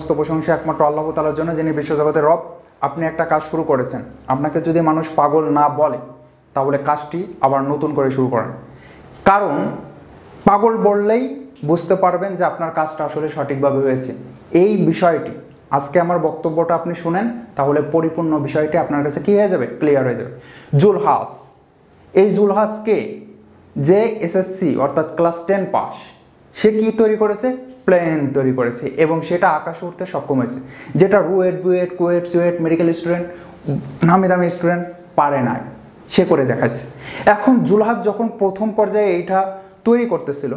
সমস্ত প্রশংসা একমাত্র আল্লাহ তাআলার জন্য, যিনি বিশ্বজগতের রব। আপনি একটা কাজ শুরু করেছেন, আপনাকে যদি মানুষ পাগল না বলে তাহলে কাজটি আবার নতুন করে শুরু করেন। কারণ পাগল বললেই বুঝতে পারবেন যে আপনার কাজটা আসলে সঠিকভাবে হয়েছে। এই বিষয়টি আজকে আমার বক্তব্যটা আপনি শুনেন, তাহলে পরিপূর্ণ বিষয়টি আপনার কাছে কী হয়ে যাবে, ক্লিয়ার হয়ে যাবে। জুলহাস, এই জুলহাসকে যে এসএসসি অর্থাৎ ক্লাস 10 পাস, সে কি তৈরি করেছে, প্লেন তৈরি করেছে, এবং সেটা আকাশে উঠতে সক্ষম হয়েছে, যেটা RUET, BUET, KUET, suit medical student, নামি দামি স্টুডেন্ট পারে নাই, সে করে দেখাচ্ছে। এখন জুলহাস যখন প্রথম পর্যায়ে এইটা তৈরি করতেছিল,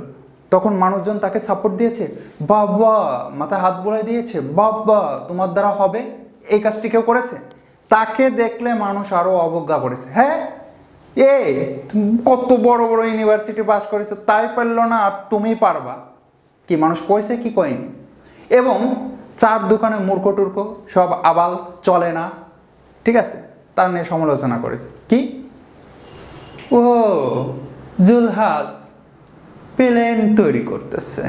তখন মানুষজন তাকে সাপোর্ট দিয়েছে, বাবা মাথায় হাত বোলাই দিয়েছে, বাবা তোমার দ্বারা হবে, এই কাজটি কেউ করেছে? তাকে দেখলে মানুষ আরও অবজ্ঞা করেছে, হ্যাঁ এ কত বড় বড় ইউনিভার্সিটি পাস করেছে, তাই পারলো না আর তুমি পারবা? কি মানুষ কইছে কি কয়নি? এবং চার দোকানে মূর্খ টুর্খ সব আবাল চলে না, ঠিক আছে, তার নিয়ে সমালোচনা করেছে। কি ও জুলহাস প্লেন তৈরি করতেছে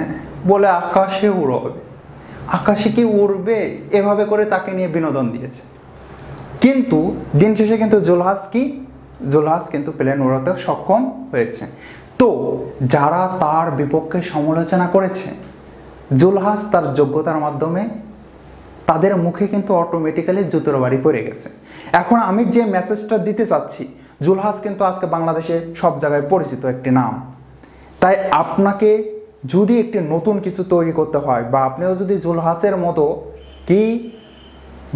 বলে আকাশে উড়বে, আকাশে কি উড়বে, এভাবে করে তাকে নিয়ে বিনোদন দিয়েছে। কিন্তু দিন শেষে কিন্তু জুলহাস কিন্তু প্লেন উড়াতে সক্ষম হয়েছে। তো যারা তার বিপক্ষে সমালোচনা করেছে, জুলহাস তার যোগ্যতার মাধ্যমে তাদের মুখে কিন্তু অটোমেটিক্যালি জুতোর বাড়ি পড়ে গেছে। এখন আমি যে মেসেজটা দিতে চাচ্ছি, জুলহাস কিন্তু আজকে বাংলাদেশে সব জায়গায় পরিচিত একটি নাম। তাই আপনাকে যদি একটি নতুন কিছু তৈরি করতে হয়, বা আপনিও যদি জুলহাসের মতো কি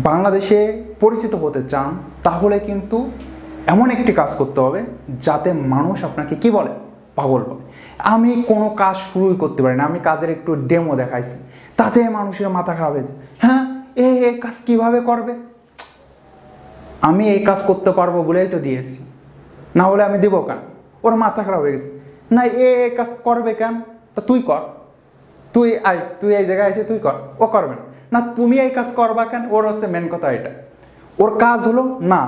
বাংলাদেশে পরিচিত হতে চান, তাহলে কিন্তু এমন একটি কাজ করতে হবে যাতে মানুষ আপনাকে কি বলে, পাগল বলে। আমি কোনো কাজ শুরুই করতে পারি না, আমি কাজের একটু ডেমো দেখাইছি, তাতে মানুষের মাথা খারাপ হয়েছে, হ্যাঁ এই কাজ কিভাবে করবে, আমি এই কাজ করতে পারবো বলেই তো দিয়েছি, না হলে আমি দেবো কেন? ওর মাথা খারাপ হয়ে গেছে, না এই কাজ করবে কেন, তা তুই কর, তুই এই জায়গায় এসে তুই কর, ও করবে না, তুমি এই কাজ করবা কেন? ওর হচ্ছে মেন কথা এটা। ওর কাজ হলো না,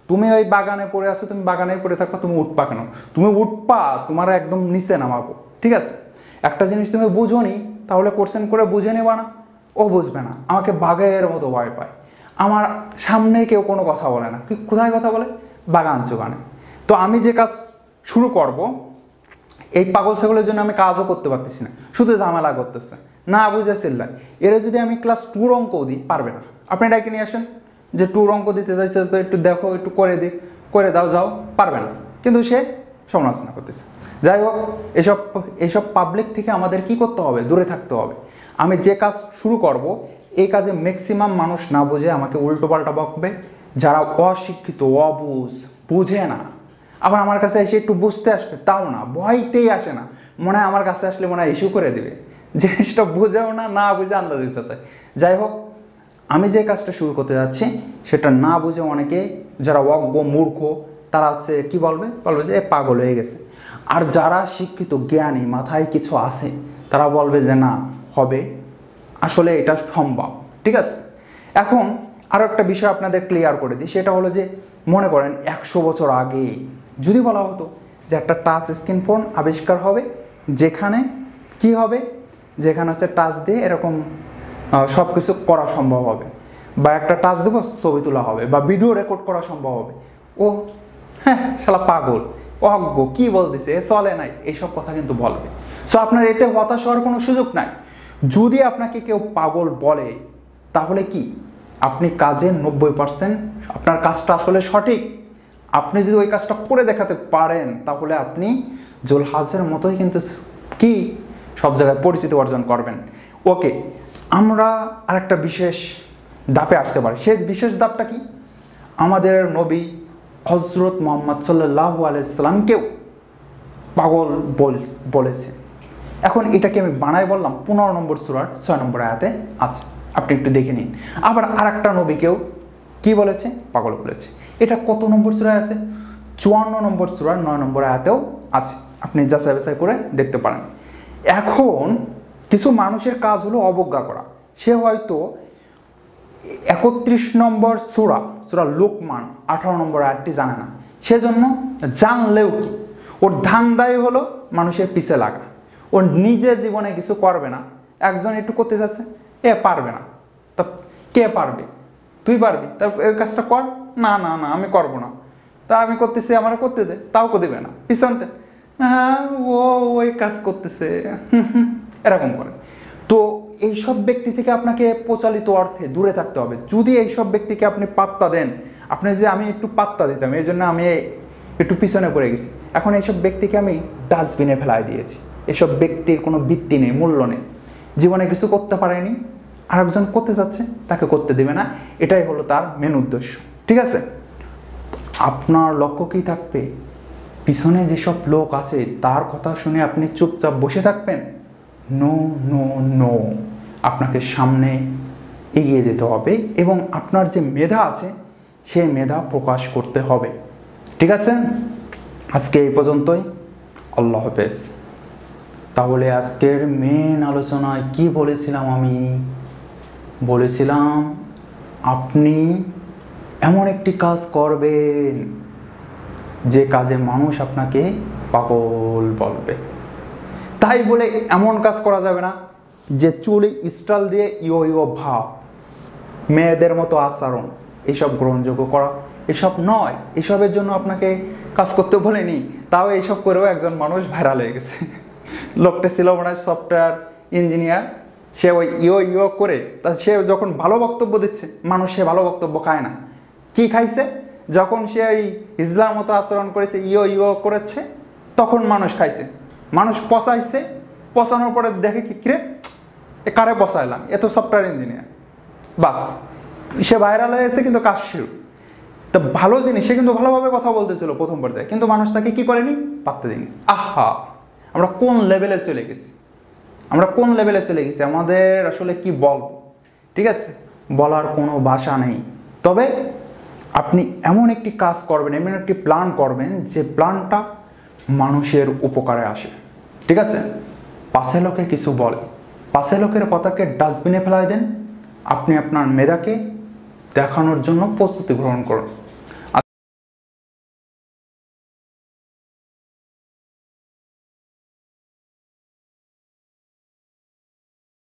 তুমি ওই বাগানে পড়ে আসো, তুমি বাগানেই পড়ে থাকবা, তুমি উঠবা কেন? তুমি উঠবা, তোমার একদম নিচে নামাবো, ঠিক আছে? একটা জিনিস তুমি বুঝো নি, তাহলে কোশ্চেন করে বুঝে নেবা না? ও বুঝবে না, আমাকে বাঘের মতো ভয় পায়, আমার সামনে কেউ কোনো কথা বলে না, কোথায় কথা বলে, বাগান চোগানে। তো আমি যে কাজ শুরু করব, এই পাগল ছাগলের জন্য আমি কাজও করতে পারতেছি না, শুধু ঝামেলা করতেছে, না বুঝে চিল্লায়। এরা যদি আমি ক্লাস 2 অঙ্ক দিই, পারবে না। আপনি ডাকে নিয়ে আসেন যে 2 অঙ্ক দিতে চাইছে, তো একটু দেখো, একটু করে দাও, যাও, পারবে না, কিন্তু সে সমালোচনা করতেছে। যাই হোক, এসব পাবলিক থেকে আমাদের কি করতে হবে, দূরে থাকতে হবে। আমি যে কাজ শুরু করব, এই কাজে ম্যাক্সিমাম মানুষ না বুঝে আমাকে উল্টোপাল্টা বকবে, যারা অশিক্ষিত, বুঝে না, আবার আমার কাছে এসে একটু বুঝতে আসবে, তাও না, ভয়তেই আসে না, মনে হয় আমার কাছে আসলে মনে হয় ইস্যু করে দেবে, জিনিসটা বুঝেও না বুঝে আন্দাজ দিতে চায়। যাই হোক, আমি যে কাজটা শুরু করতে যাচ্ছি, সেটা না বুঝে অনেকে যারা অজ্ঞ মূর্খ, তারা হচ্ছে কি বলবে যে পাগল হয়ে গেছে। আর যারা শিক্ষিত, জ্ঞানী, মাথায় কিছু আছে, তারা বলবে যে না, হবে, আসলে এটা সম্ভব, ঠিক আছে? এখন আরও একটা বিষয় আপনাদের ক্লিয়ার করে দিই, সেটা হলো যে মনে করেন 100 বছর আগে যদি বলা হতো যে একটা টাচ স্ক্রিন ফোন আবিষ্কার হবে, যেখানে কি হবে, যেখানে হচ্ছে টাচ দিয়ে এরকম সব কিছু করা সম্ভব হবে, বা একটা টাচ দেবো ছবি তোলা হবে, বা ভিডিও রেকর্ড করা সম্ভব হবে, ও হ্যাঁ শালা পাগল, অজ্ঞ, কি বলতেছে, এ চলে নাই, এইসব কথা কিন্তু বলবে। সো আপনার এতে হতাশ হওয়ার কোনো সুযোগ নাই। যদি আপনাকে কেউ পাগল বলে, তাহলে কি আপনি কাজে 90% আপনার কাজটা আসলে সঠিক। আপনি যদি ওই কাজটা করে দেখাতে পারেন, তাহলে আপনি জুলহাসের মতোই কিন্তু কি সব জায়গায় পরিচিতি অর্জন করবেন। ওকে, আমরা আরেকটা বিশেষ ধাপে আসতে পারি। সেই বিশেষ ধাপটা কি, আমাদের নবী হযরত মুহাম্মদ সাল্লাল্লাহু আলাইহি সাল্লামকেও পাগল বলেছে। এখন এটাকে আমি বানাই বললাম, 15 নম্বর সূরার 6 নম্বর আয়াতে আছে, আপনি একটু দেখে নিন। আবার আরেকটা নবীকেও কি বলেছে, পাগল বলেছে। এটা কত নম্বর সূরায় আছে? 54 নম্বর সূরার 9 নম্বর আয়াতেও আছে, আপনি যাচাই বাছাই করে দেখতে পারেন। এখন কিছু মানুষের কাজ হলো অবজ্ঞা করা। সে হয়তো 31 নম্বর সূরা লোকমান 18 নম্বর আয়াতটি জানে না, সেজন্য জানলেও কি, ওর ধান্দাই হলো মানুষের পিছে লাগা, ওর নিজের জীবনে কিছু করবে না। একজন একটু করতে যাচ্ছে, পারবে না, তা কে পারবে? তুই পারবি, তা এই কাজটা কর। না না না, আমি করবো না। তা আমি করতেছি, আমার করতে দে, তাও দেবে না, পিছনতে হ্যাঁ ও ওই কাজ করতেছে, এরকম করে। তো এইসব ব্যক্তি থেকে আপনাকে প্রচলিত অর্থে দূরে থাকতে হবে। যদি এইসব ব্যক্তিকে আপনি পাত্তা দেন, আপনি যে আমি একটু পাত্তা দিতাম, এই জন্য আমি একটু পিছনে পড়ে গেছি, এখন এইসব ব্যক্তিকে আমি ডাস্টবিনে ফেলাই দিয়েছি। এসব ব্যক্তির কোনো ভিত্তি নেই, মূল্য নেই, জীবনে কিছু করতে পারেনি, আরেকজন করতে যাচ্ছে, তাকে করতে দেবে না, এটাই হলো তার মেন উদ্দেশ্য। ঠিক আছে, আপনার লক্ষ্য কী থাকবে? পিছনে যেসব লোক আছে তার কথা শুনে আপনি চুপচাপ বসে থাকবেন? নো নো নো, আপনাকে সামনে এগিয়ে যেতে হবে এবং আপনার যে মেধা আছে সেই মেধা প্রকাশ করতে হবে। ঠিক আছে, আজকে এই পর্যন্তই। আল্লাহ হাফেজ। তাহলে আজকের মেন আলোচনায় কি বলেছিলাম? আমি বলেছিলাম আপনি এমন একটি কাজ করবেন যে কাজে মানুষ আপনাকে পাগল বলবে। তাই বলে এমন কাজ করা যাবে না যে চুলে স্টাইল দিয়ে ইয়ো ইয়ো ভাব, মেয়েদের মতো আচরণ, এসব গ্রহণযোগ্য করা এসব নয়। এসবের জন্য আপনাকে কাজ করতে বলেনি, তাও এইসব করেও একজন মানুষ ভাইরাল হয়ে গেছে। লোকটা ছিল মনে হয় সফটওয়্যার ইঞ্জিনিয়ার, সে ওই ইয়ো ইয়ো করে, তা সে যখন ভালো বক্তব্য দিচ্ছে, মানুষ সে ভালো বক্তব্য খায় না। কি খাইছে? যখন সে এই ইসলাম মতো আচরণ করেছে, ইয়ো ইয়ো করেছে, তখন মানুষ খাইছে, মানুষ পচাইছে। পচানোর পরে দেখে কি কিরে, এ কারে পচাইলাম, এ তো সফটওয়্যার ইঞ্জিনিয়ার, বাস সে ভাইরাল হয়েছে, কিন্তু কাজ শুরু। তো ভালো জিনিস, সে কিন্তু ভালোভাবে কথা বলতেছিল প্রথম পর্যায়ে, কিন্তু মানুষ তাকে কি করেনি, পাত্তা দেয়নি। আহা, আমরা কোন লেভেলে চলে গেছি, আমরা কোন লেভেলে চলে গেছি, আমাদের আসলে কি বলবো? ঠিক আছে, বলার কোনো ভাষা নেই। তবে আপনি এমন একটি কাজ করবেন, এমন একটি প্ল্যান করবেন যে প্ল্যানটা মানুষের উপকারে আসে। ঠিক আছে, পাশে লোকে কিছু বলে, পাশে লোকের কথাকে ডাস্টবিনে ফেলাই দেন, আপনি আপনার মেধাকে দেখানোর জন্য প্রস্তুতি গ্রহণ করুন।